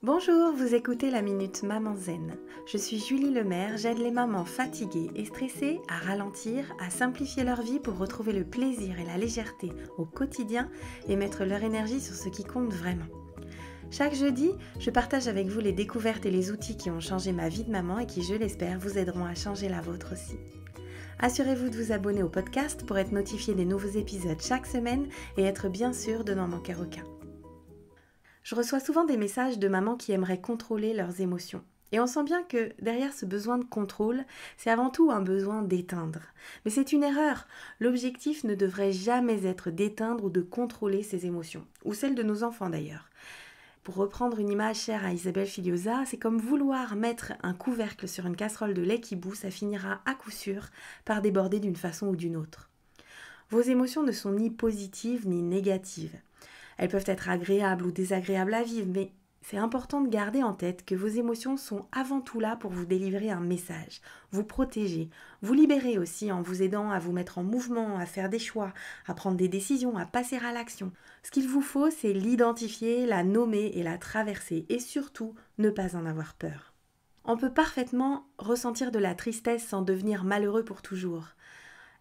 Bonjour, vous écoutez la Minute Maman Zen. Je suis Julie Lemaire, j'aide les mamans fatiguées et stressées à ralentir, à simplifier leur vie pour retrouver le plaisir et la légèreté au quotidien et mettre leur énergie sur ce qui compte vraiment. Chaque jeudi, je partage avec vous les découvertes et les outils qui ont changé ma vie de maman et qui, je l'espère, vous aideront à changer la vôtre aussi. Assurez-vous de vous abonner au podcast pour être notifié des nouveaux épisodes chaque semaine et être bien sûr de n'en manquer aucun. Je reçois souvent des messages de mamans qui aimeraient contrôler leurs émotions. Et on sent bien que derrière ce besoin de contrôle, c'est avant tout un besoin d'éteindre. Mais c'est une erreur. L'objectif ne devrait jamais être d'éteindre ou de contrôler ses émotions, ou celles de nos enfants d'ailleurs. Pour reprendre une image chère à Isabelle Filiosa, c'est comme vouloir mettre un couvercle sur une casserole de lait qui bout, ça finira à coup sûr par déborder d'une façon ou d'une autre. Vos émotions ne sont ni positives ni négatives. Elles peuvent être agréables ou désagréables à vivre, mais c'est important de garder en tête que vos émotions sont avant tout là pour vous délivrer un message, vous protéger, vous libérer aussi en vous aidant à vous mettre en mouvement, à faire des choix, à prendre des décisions, à passer à l'action. Ce qu'il vous faut, c'est l'identifier, la nommer et la traverser, et surtout ne pas en avoir peur. On peut parfaitement ressentir de la tristesse sans devenir malheureux pour toujours,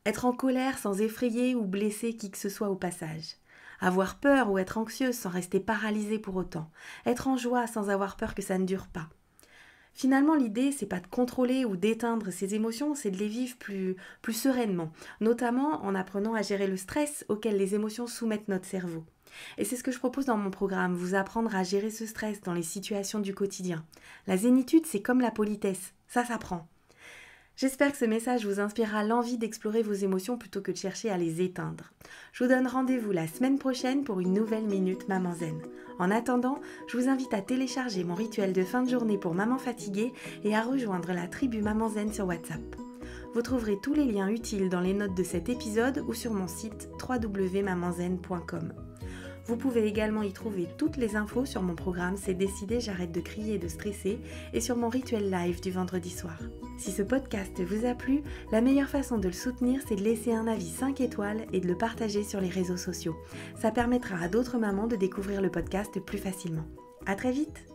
être en colère sans effrayer ou blesser qui que ce soit au passage. Avoir peur ou être anxieuse sans rester paralysée pour autant. Être en joie sans avoir peur que ça ne dure pas. Finalement, l'idée, c'est pas de contrôler ou d'éteindre ces émotions, c'est de les vivre plus sereinement, notamment en apprenant à gérer le stress auquel les émotions soumettent notre cerveau. Et c'est ce que je propose dans mon programme, vous apprendre à gérer ce stress dans les situations du quotidien. La zénitude, c'est comme la politesse, ça s'apprend. J'espère que ce message vous inspirera l'envie d'explorer vos émotions plutôt que de chercher à les éteindre. Je vous donne rendez-vous la semaine prochaine pour une nouvelle Minute Maman Zen. En attendant, je vous invite à télécharger mon rituel de fin de journée pour maman fatiguée et à rejoindre la tribu Maman Zen sur WhatsApp. Vous trouverez tous les liens utiles dans les notes de cet épisode ou sur mon site www.mamanzen.com. Vous pouvez également y trouver toutes les infos sur mon programme C'est décidé, j'arrête de crier et de stresser et sur mon rituel live du vendredi soir. Si ce podcast vous a plu, la meilleure façon de le soutenir, c'est de laisser un avis 5 étoiles et de le partager sur les réseaux sociaux. Ça permettra à d'autres mamans de découvrir le podcast plus facilement. À très vite!